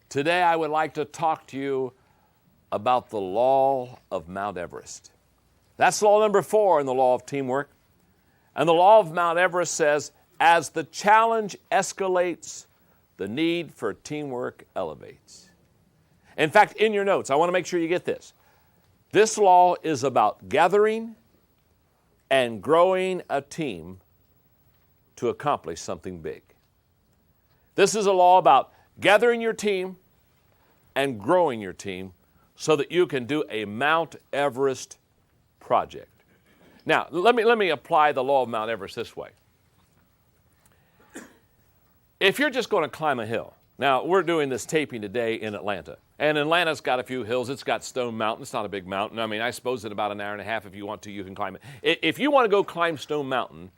Today I would like to talk to you about the law of Mount Everest. That's law number 4 in the law of teamwork. And the law of Mount Everest says, as the challenge escalates, the need for teamwork elevates. In fact, in your notes, I want to make sure you get this. This law is about gathering and growing a team to accomplish something big. This is a law about gathering your team and growing your team so that you can do a Mount Everest project. Now, let me apply the law of Mount Everest this way. If you're just going to climb a hill, now we're doing this taping today in Atlanta, and Atlanta's got a few hills. It's got Stone Mountain. It's not a big mountain. I mean, I suppose in about an hour and a half, if you want to, you can climb it. If you want to go climb Stone Mountain,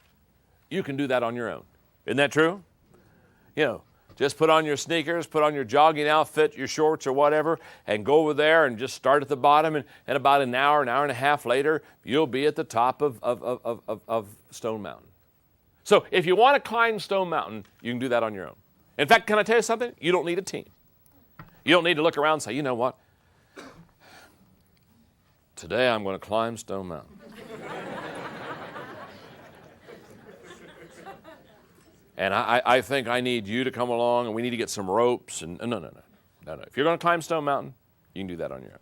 you can do that on your own. Isn't that true? You know, just put on your sneakers, put on your jogging outfit, your shorts or whatever, and go over there and just start at the bottom. And about an hour and a half later, you'll be at the top of Stone Mountain. So if you want to climb Stone Mountain, you can do that on your own. In fact, can I tell you something? You don't need a team. You don't need to look around and say, you know what? Today I'm going to climb Stone Mountain. And I think I need you to come along, and we need to get some ropes. And no. If you're going to climb Stone Mountain, you can do that on your own.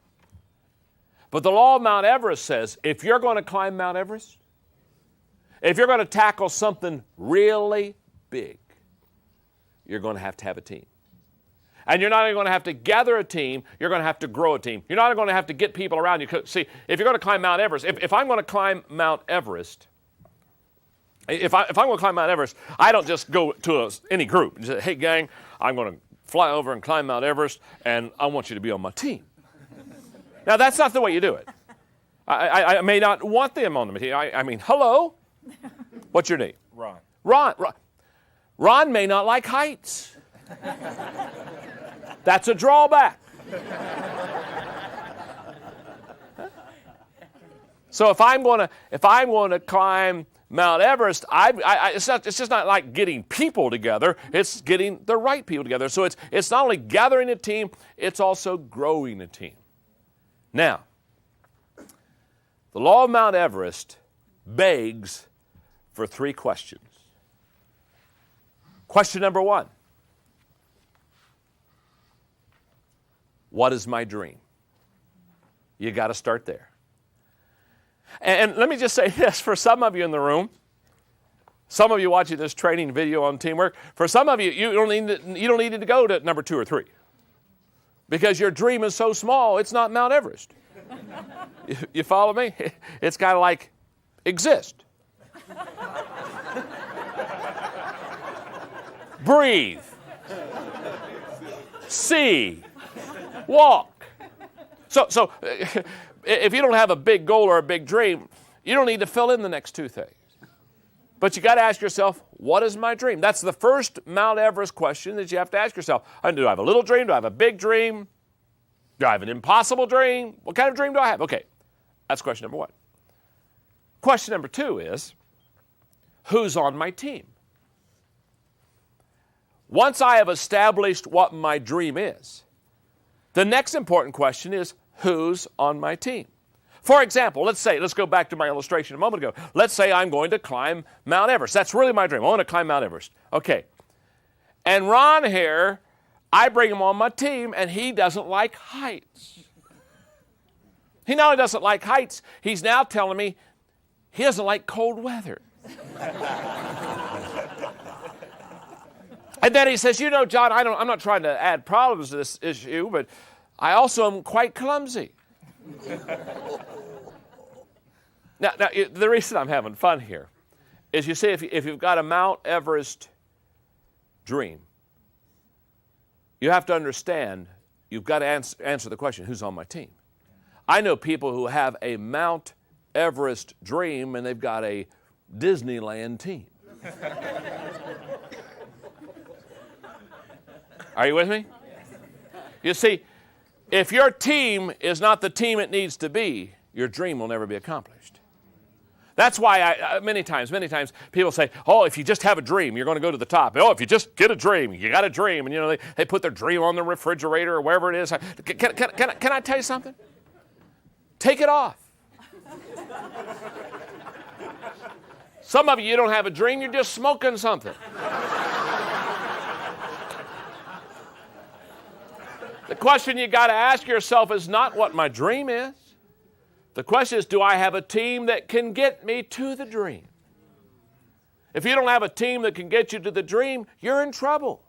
But the law of Mount Everest says, if you're going to climb Mount Everest, if you're going to tackle something really big, you're going to have a team. And you're not only going to have to gather a team, you're going to have to grow a team. You're not going to have to get people around you. See, if you're going to climb Mount Everest, if I'm going to climb Mount Everest, if I'm going to climb Mount Everest, I don't just go to any group and say, hey, gang, I'm going to fly over and climb Mount Everest, and I want you to be on my team. Now, that's not the way you do it. I may not want them on the team. I mean, hello? What's your name? Ron. Ron may not like heights. That's a drawback. So if I'm going to climb Mount Everest, it's just not like getting people together. It's getting the right people together. So it's not only gathering a team, it's also growing a team. Now, the law of Mount Everest begs for 3 questions. Question number 1. What is my dream? You got to start there. And let me just say this, for some of you in the room, some of you watching this training video on teamwork, for some of you, you don't need to go to number 2 or 3. Because your dream is so small, it's not Mount Everest. You follow me? It's kind of like exist. Breathe. See. Walk. So if you don't have a big goal or a big dream, you don't need to fill in the next 2 things. But you got to ask yourself, what is my dream? That's the first Mount Everest question that you have to ask yourself. Do I have a little dream? Do I have a big dream? Do I have an impossible dream? What kind of dream do I have? Okay, that's question number 1. Question number 2 is, who's on my team? Once I have established what my dream is, the next important question is, who's on my team? For example, let's go back to my illustration a moment ago. Let's say I'm going to climb Mount Everest. That's really my dream. I want to climb Mount Everest. Okay. And Ron here, I bring him on my team, and he doesn't like heights. He not only doesn't like heights, he's now telling me he doesn't like cold weather. And then he says, you know, John, I'm not trying to add problems to this issue, but I also am quite clumsy. Now, the reason I'm having fun here is, you see, if you've got a Mount Everest dream, you have to understand, you've got to answer the question, who's on my team? I know people who have a Mount Everest dream, and they've got a Disneyland team. Are you with me? You see, if your team is not the team it needs to be, your dream will never be accomplished. That's why many times people say, oh, if you just have a dream, you're going to go to the top. Oh, if you just get a dream, you got a dream. And, they put their dream on the refrigerator or wherever it is. Can I tell you something? Take it off. Some of you don't have a dream, you're just smoking something. The question you got to ask yourself is not what my dream is. The question is, do I have a team that can get me to the dream? If you don't have a team that can get you to the dream, you're in trouble.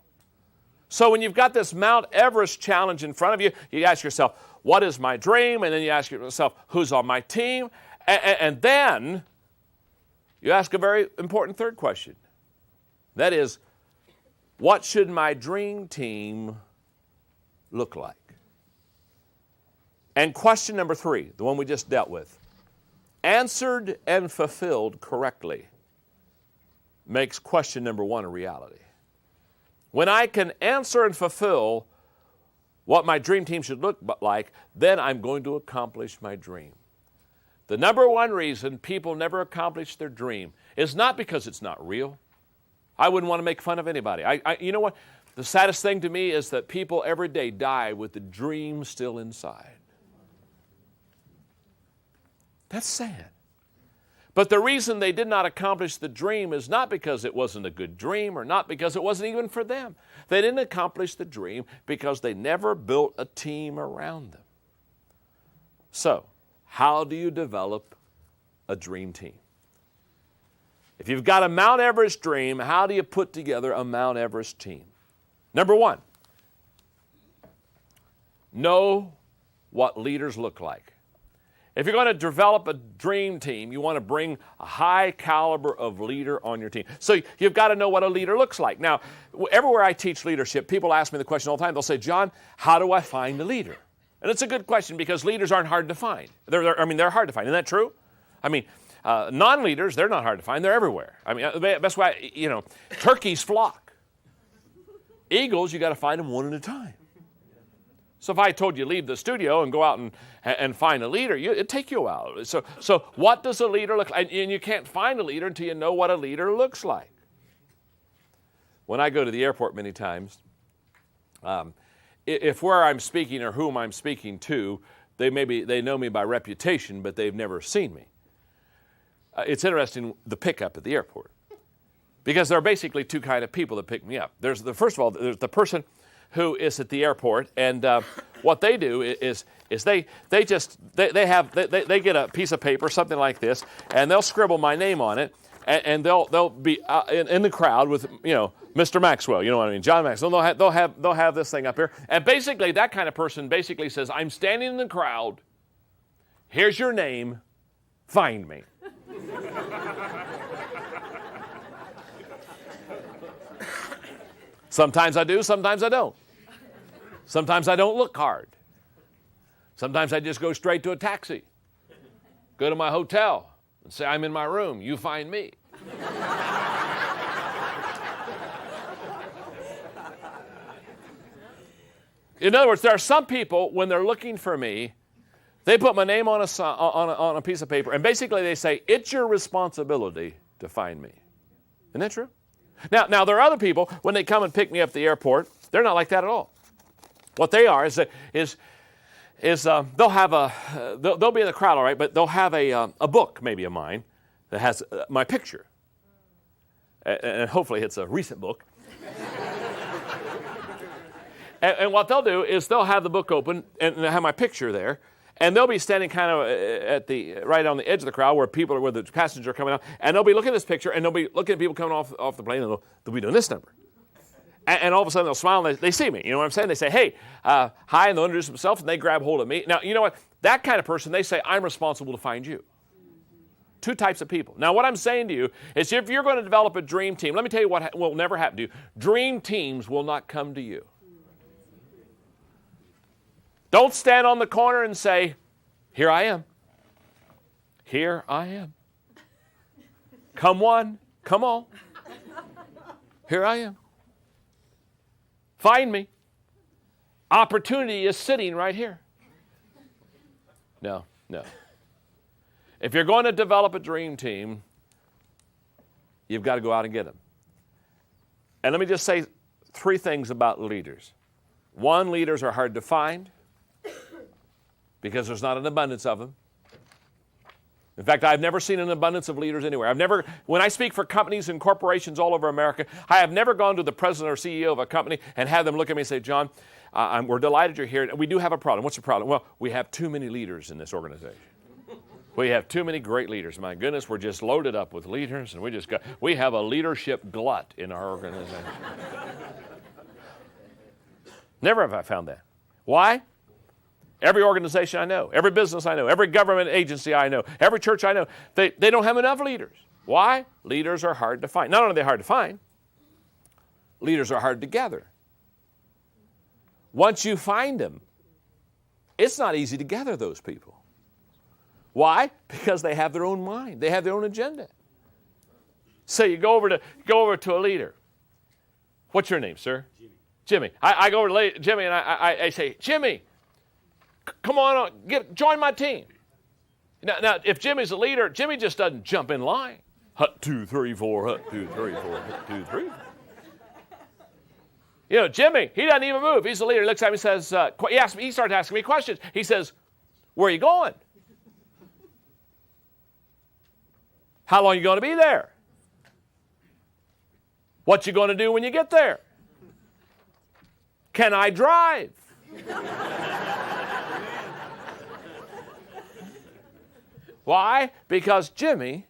So when you've got this Mount Everest challenge in front of you, you ask yourself, what is my dream? And then you ask yourself, who's on my team? And then you ask a very important third question. That is, what should my dream team look like? And question number 3, the one we just dealt with, answered and fulfilled correctly, makes question number 1 a reality. When I can answer and fulfill what my dream team should look like, then I'm going to accomplish my dream. The number 1 reason people never accomplish their dream is not because it's not real. I wouldn't want to make fun of anybody. You know what? The saddest thing to me is that people every day die with the dream still inside. That's sad. But the reason they did not accomplish the dream is not because it wasn't a good dream or not because it wasn't even for them. They didn't accomplish the dream because they never built a team around them. So, how do you develop a dream team? If you've got a Mount Everest dream, how do you put together a Mount Everest team? Number 1, know what leaders look like. If you're going to develop a dream team, you want to bring a high caliber of leader on your team. So you've got to know what a leader looks like. Now, everywhere I teach leadership, people ask me the question all the time. They'll say, John, how do I find a leader? And it's a good question because leaders aren't hard to find. They're hard to find. Isn't that true? Non-leaders, they're not hard to find. They're everywhere. That's why, turkeys flock. Eagles, you got to find them one at a time. So if I told you leave the studio and go out and find a leader, it'd take you a while. So what does a leader look like? And you can't find a leader until you know what a leader looks like. When I go to the airport many times, if where I'm speaking or whom I'm speaking to, they know me by reputation, but they've never seen me. It's interesting, the pickup at the airport. Because there are basically 2 kind of people that pick me up. First of all, there's the person who is at the airport, and what they do is they get a piece of paper, something like this, and they'll scribble my name on it, and they'll be in the crowd with Mr. Maxwell, you know what I mean, John Maxwell. They'll have this thing up here, and basically that kind of person basically says, I'm standing in the crowd. Here's your name. Find me. Sometimes I do, sometimes I don't. Sometimes I don't look hard. Sometimes I just go straight to a taxi, go to my hotel, and say, I'm in my room, you find me. In other words, there are some people, when they're looking for me, they put my name on a piece of paper, and basically they say, it's your responsibility to find me. Isn't that true? Now there are other people, when they come and pick me up at the airport, they're not like that at all. What they are is they'll be in the crowd, all right, but they'll have a book, maybe of mine, that has my picture. And hopefully it's a recent book. and what they'll do is they'll have the book open and have my picture there. And they'll be standing kind of right on the edge of the crowd where the passengers are coming out, and they'll be looking at this picture, and they'll be looking at people coming off the plane, and they'll be doing this number. And all of a sudden they'll smile, and they see me. You know what I'm saying? They say, hey, hi, and they'll introduce themselves, and they grab hold of me. Now, you know what? That kind of person, they say, I'm responsible to find you. 2 types of people. Now, what I'm saying to you is if you're going to develop a dream team, let me tell you what will never happen to you. Dream teams will not come to you. Don't stand on the corner and say, here I am. Here I am. Come one, come all. Here I am. Find me. Opportunity is sitting right here. No. If you're going to develop a dream team, you've got to go out and get them. And let me just say 3 things about leaders. 1, leaders are hard to find because there's not an abundance of them. In fact, I've never seen an abundance of leaders anywhere. When I speak for companies and corporations all over America, I have never gone to the president or CEO of a company and had them look at me and say, John, we're delighted you're here. We do have a problem. What's the problem? Well, we have too many leaders in this organization. We have too many great leaders. My goodness, we're just loaded up with leaders, and we have a leadership glut in our organization. Never have I found that. Why? Every organization I know, every business I know, every government agency I know, every church I know, they don't have enough leaders. Why? Leaders are hard to find. Not only are they hard to find, leaders are hard to gather. Once you find them, it's not easy to gather those people. Why? Because they have their own mind. They have their own agenda. So you go over to a leader. What's your name, sir? Jimmy. I go over to Jimmy and I say, Jimmy, come on, join my team. Now, if Jimmy's a leader, Jimmy just doesn't jump in line. Hut 2, 3, 4, hut 2, 3, 4, hut 2, 3. You know, Jimmy, he doesn't even move. He's the leader. He looks at me and says, he starts asking me questions. He says, where are you going? How long are you going to be there? What you going to do when you get there? Can I drive? Why? Because Jimmy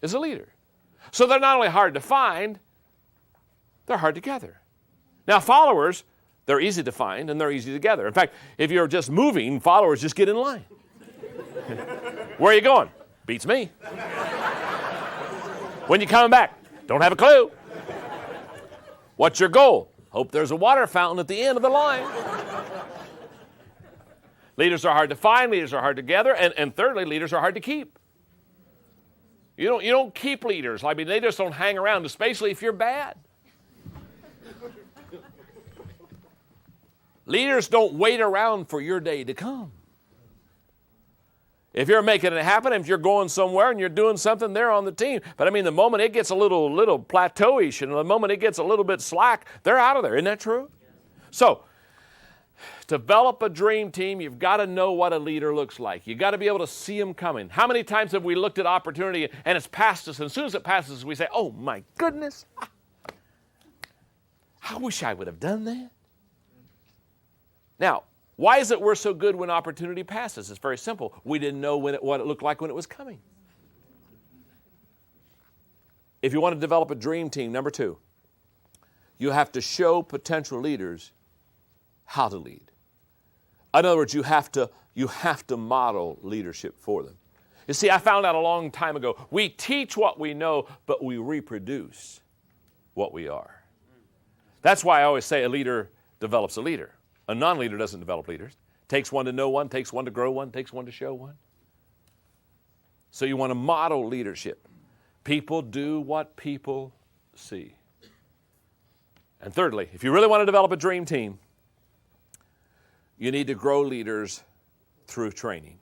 is a leader. So they're not only hard to find, they're hard to gather. Now, followers, they're easy to find and they're easy to gather. In fact, if you're just moving, followers just get in line. Where are you going? Beats me. When you coming back? Don't have a clue. What's your goal? Hope there's a water fountain at the end of the line. Leaders are hard to find, leaders are hard to gather, and thirdly, leaders are hard to keep. You don't keep leaders. I mean, they just don't hang around, especially if you're bad. Leaders don't wait around for your day to come. If you're making it happen, if you're going somewhere and you're doing something, they're on the team. But I mean, the moment it gets a little plateauish and the moment it gets a little bit slack, they're out of there. Isn't that true? So, develop a dream team. You've got to know what a leader looks like. You've got to be able to see them coming. How many times have we looked at opportunity and it's passed us, and as soon as it passes us, we say, oh my goodness, I wish I would have done that. Now, why is it we're so good when opportunity passes? It's very simple. We didn't know what it looked like when it was coming. If you want to develop a dream team, number 2, you have to show potential leaders how to lead. In other words, you have to model leadership for them. You see, I found out a long time ago, we teach what we know, but we reproduce what we are. That's why I always say a leader develops a leader. A non-leader doesn't develop leaders. Takes one to know one, takes one to grow one, takes one to show one. So you want to model leadership. People do what people see. And thirdly, if you really want to develop a dream team, you need to grow leaders through training.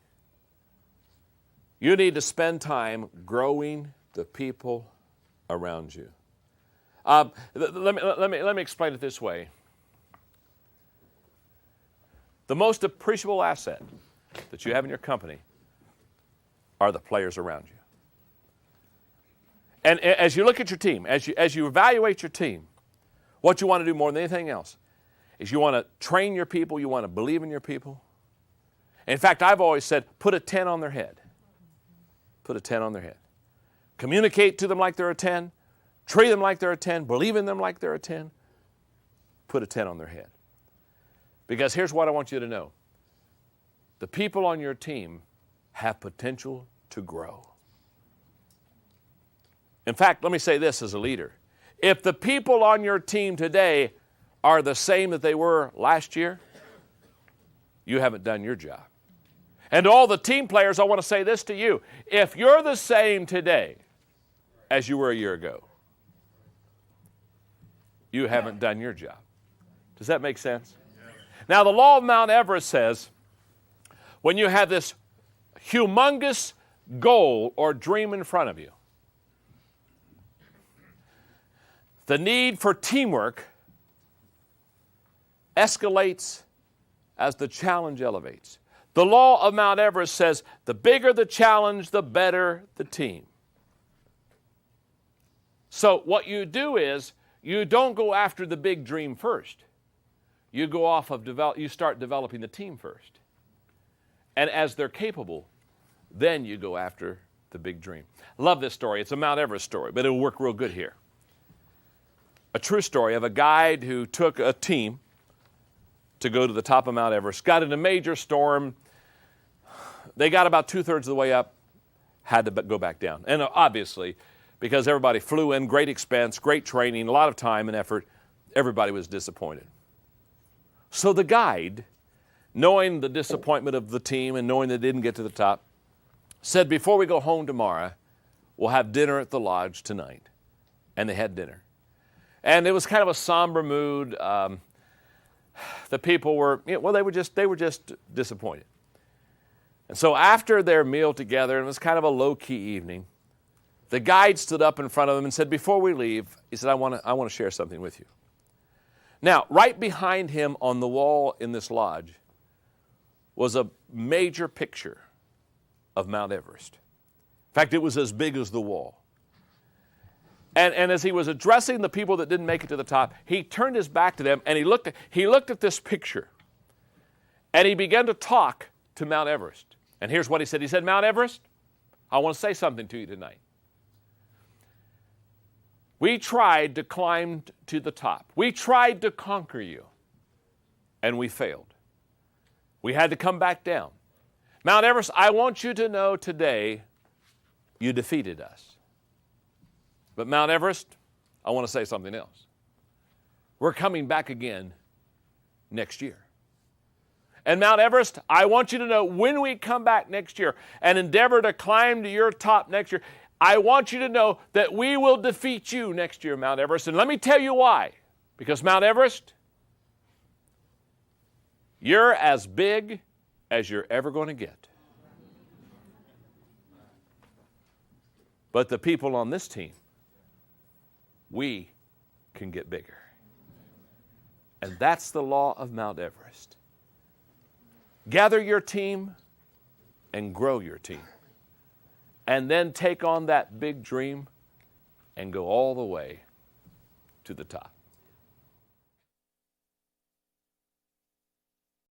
You need to spend time growing the people around you. Let me explain it this way. The most appreciable asset that you have in your company are the players around you. And as you look at your team, as you evaluate your team, what you want to do more than anything else is you want to train your people, you want to believe in your people. In fact, I've always said, put a 10 on their head. Put a 10 on their head. Communicate to them like they're a 10. Treat them like they're a 10. Believe in them like they're a 10. Put a 10 on their head. Because here's what I want you to know. The people on your team have potential to grow. In fact, let me say this as a leader. If the people on your team today are the same that they were last year, you haven't done your job. And to all the team players, I want to say this to you. If you're the same today as you were a year ago, you haven't done your job. Does that make sense? Now, the law of Mount Everest says when you have this humongous goal or dream in front of you, the need for teamwork escalates as the challenge elevates. The law of Mount Everest says the bigger the challenge, the better the team. So what you do is you don't go after the big dream first. You go off of you start developing the team first. And as they're capable, then you go after the big dream. Love this story. It's a Mount Everest story, but it'll work real good here. A true story of a guide who took a team to go to the top of Mount Everest, got in a major storm. They got about 2/3 of the way up, had to go back down. And obviously, because everybody flew in, great expense, great training, a lot of time and effort, everybody was disappointed. So the guide, knowing the disappointment of the team and knowing they didn't get to the top, said, before we go home tomorrow, we'll have dinner at the lodge tonight. And they had dinner. And it was kind of a somber mood. The people were, they were just disappointed. And so after their meal together, and it was kind of a low-key evening, the guide stood up in front of them and said, before we leave, he said, I want to share something with you. Now, right behind him on the wall in this lodge was a major picture of Mount Everest. In fact, it was as big as the wall. And as he was addressing the people that didn't make it to the top, he turned his back to them and he looked at this picture. And he began to talk to Mount Everest. And here's what he said. He said, Mount Everest, I want to say something to you tonight. We tried to climb to the top. We tried to conquer you, and we failed. We had to come back down. Mount Everest, I want you to know today you defeated us. But Mount Everest, I want to say something else. We're coming back again next year. And Mount Everest, I want you to know when we come back next year and endeavor to climb to your top next year, I want you to know that we will defeat you next year, Mount Everest. And let me tell you why. Because Mount Everest, you're as big as you're ever going to get. But the people on this team, we can get bigger. And that's the law of Mount Everest. Gather your team and grow your team. And then take on that big dream and go all the way to the top.